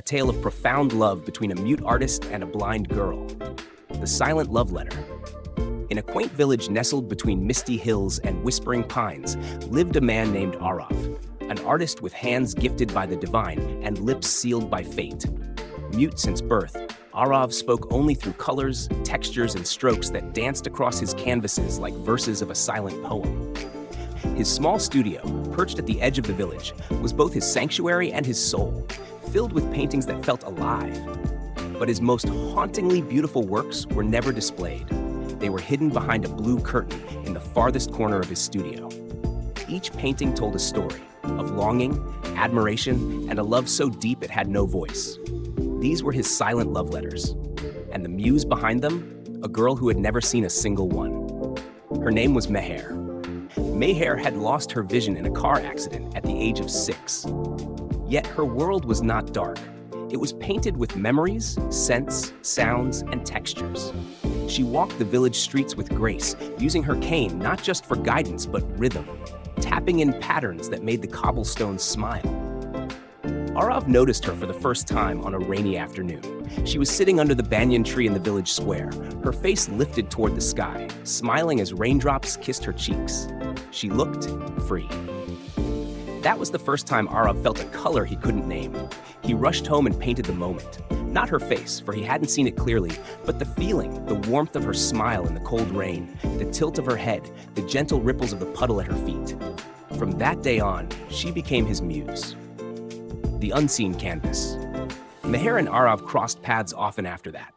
tale of profound love between a mute artist and a blind girl. The Silent Love Letter. In a quaint village nestled between misty hills and whispering pines lived a man named Aariz, an artist with hands gifted by the divine and lips sealed by fate. Mute since birth, Aariz spoke only through colors, textures, and strokes that danced across his canvases like verses of a silent poem. His small studio, perched at the edge of the village, was both his sanctuary and his soul, filled with paintings that felt alive. But his most hauntingly beautiful works were never displayed. They were hidden behind a blue curtain in the farthest corner of his studio. Each painting told a story of longing, admiration, and a love so deep it had no voice. These were his silent love letters, and the muse behind them, a girl who had never seen a single one. Her name was Meher. Meher had lost her vision in a car accident at the age of 6. Yet her world was not dark. It was painted with memories, scents, sounds, and textures. She walked the village streets with grace, using her cane not just for guidance but rhythm, tapping in patterns that made the cobblestones smile. Aariz noticed her for the first time on a rainy afternoon. She was sitting under the banyan tree in the village square, her face lifted toward the sky, smiling as raindrops kissed her cheeks. She looked free. That was the first time Aariz felt a color he couldn't name. He rushed home and painted the moment. Not her face, for he hadn't seen it clearly, but the feeling, the warmth of her smile in the cold rain, the tilt of her head, the gentle ripples of the puddle at her feet. From that day on, she became his muse. The unseen canvas. Meher and Aariz crossed paths often after that.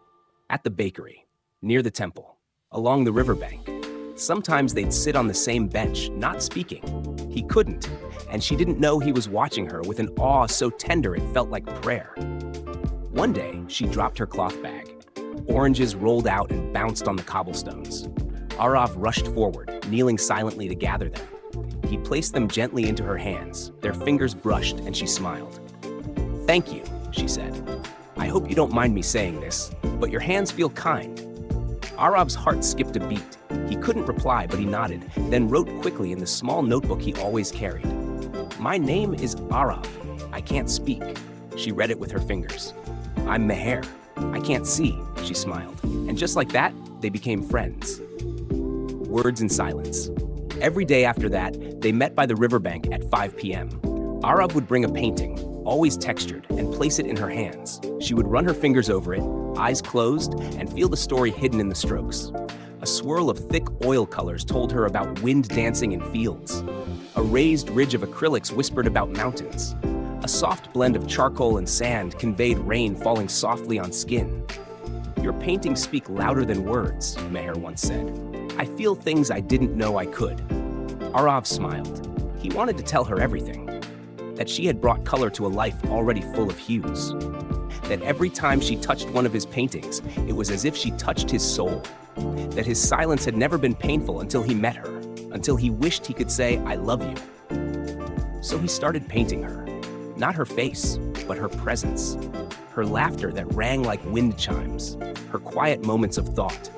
At the bakery, near the temple, along the riverbank. Sometimes they'd sit on the same bench, not speaking. He couldn't, and she didn't know he was watching her with an awe so tender it felt like prayer. One day, she dropped her cloth bag. Oranges rolled out and bounced on the cobblestones. Aariz rushed forward, kneeling silently to gather them. He placed them gently into her hands. Their fingers brushed, and she smiled. "Thank you," she said. "I hope you don't mind me saying this, but your hands feel kind." Aariz's heart skipped a beat. He couldn't reply, but he nodded, then wrote quickly in the small notebook he always carried. "My name is Aariz. I can't speak." She read it with her fingers. "I'm Meher. I can't see," she smiled. And just like that, they became friends. Words in silence. Every day after that, they met by the riverbank at 5 p.m. Aariz would bring a painting, always textured, and place it in her hands. She would run her fingers over it, eyes closed, and feel the story hidden in the strokes. A swirl of thick oil colors told her about wind dancing in fields. A raised ridge of acrylics whispered about mountains. A soft blend of charcoal and sand conveyed rain falling softly on skin. "Your paintings speak louder than words," Meher once said. "I feel things I didn't know I could." Aariz smiled. He wanted to tell her everything. That she had brought color to a life already full of hues. That every time she touched one of his paintings, it was as if she touched his soul. That his silence had never been painful until he met her, until he wished he could say, "I love you." So he started painting her. Not her face, but her presence. Her laughter that rang like wind chimes. Her quiet moments of thought.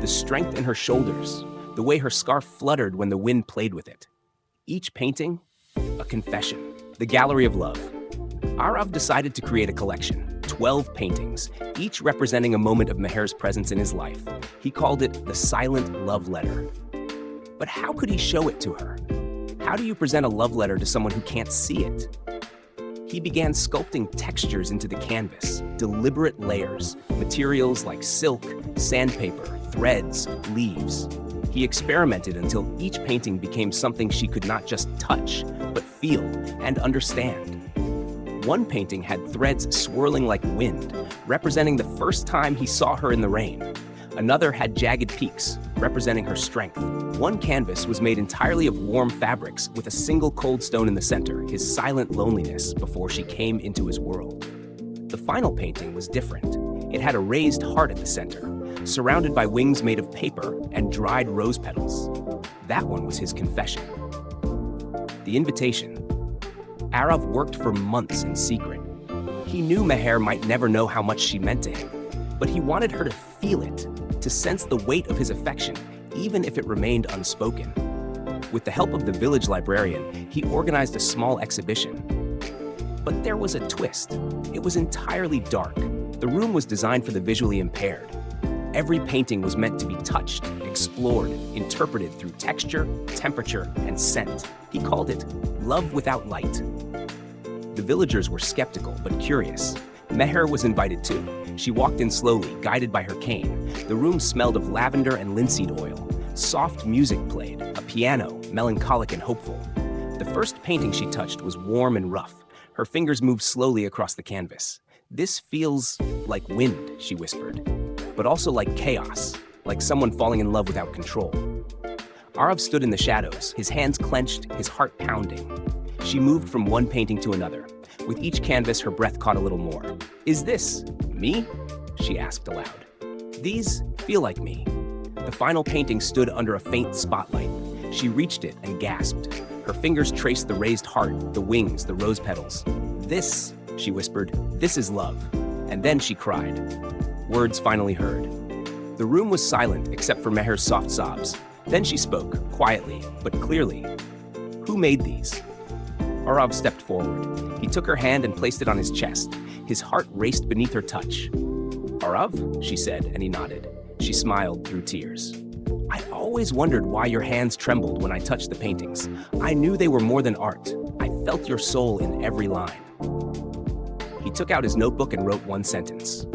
The strength in her shoulders. The way her scarf fluttered when the wind played with it. Each painting, a confession. The Gallery of Love. Aariz decided to create a collection, 12 paintings, each representing a moment of Meher's presence in his life. He called it the Silent Love Letter. But how could he show it to her? How do you present a love letter to someone who can't see it? He began sculpting textures into the canvas, deliberate layers, materials like silk, sandpaper, threads, leaves. He experimented until each painting became something she could not just touch, but feel and understand. One painting had threads swirling like wind, representing the first time he saw her in the rain. Another had jagged peaks, representing her strength. One canvas was made entirely of warm fabrics with a single cold stone in the center, his silent loneliness before she came into his world. The final painting was different. It had a raised heart at the center, surrounded by wings made of paper and dried rose petals. That one was his confession. The invitation. Aariz worked for months in secret. He knew Meher might never know how much she meant to him, but he wanted her to feel it, to sense the weight of his affection, even if it remained unspoken. With the help of the village librarian, he organized a small exhibition. But there was a twist. It was entirely dark. The room was designed for the visually impaired. Every painting was meant to be touched, explored, interpreted through texture, temperature, and scent. He called it love without light. The villagers were skeptical but curious. Meher was invited too. She walked in slowly, guided by her cane. The room smelled of lavender and linseed oil. Soft music played, a piano, melancholic and hopeful. The first painting she touched was warm and rough. Her fingers moved slowly across the canvas. "This feels like wind," she whispered, "but also like chaos, like someone falling in love without control." Aariz stood in the shadows, his hands clenched, his heart pounding. She moved from one painting to another. With each canvas, her breath caught a little more. "Is this me?" she asked aloud. "These feel like me." The final painting stood under a faint spotlight. She reached it and gasped. Her fingers traced the raised heart, the wings, the rose petals. "This," she whispered, "this is love." And then she cried. Words finally heard. The room was silent except for Meher's soft sobs. Then she spoke, quietly, but clearly. "Who made these?" Aariz stepped forward. He took her hand and placed it on his chest. His heart raced beneath her touch. "Aariz?" she said, and he nodded. She smiled through tears. "I always wondered why your hands trembled when I touched the paintings. I knew they were more than art. I felt your soul in every line." He took out his notebook and wrote one sentence.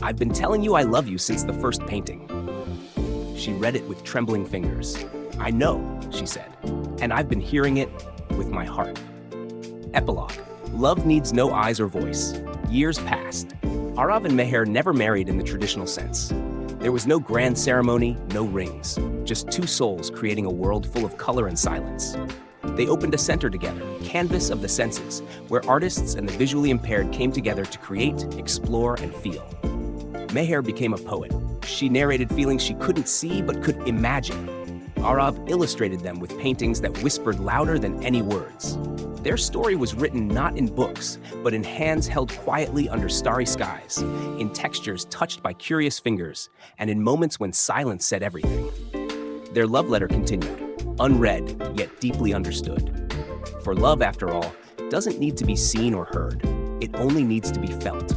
"I've been telling you I love you since the first painting." She read it with trembling fingers. "I know," she said, "and I've been hearing it with my heart." Epilogue. Love needs no eyes or voice. Years passed. Aariz and Meher never married in the traditional sense. There was no grand ceremony, no rings, just two souls creating a world full of color and silence. They opened a center together, Canvas of the Senses, where artists and the visually impaired came together to create, explore, and feel. Meher became a poet. She narrated feelings she couldn't see but could imagine. Aariz illustrated them with paintings that whispered louder than any words. Their story was written not in books, but in hands held quietly under starry skies, in textures touched by curious fingers, and in moments when silence said everything. Their love letter continued, unread, yet deeply understood. For love, after all, doesn't need to be seen or heard. It only needs to be felt.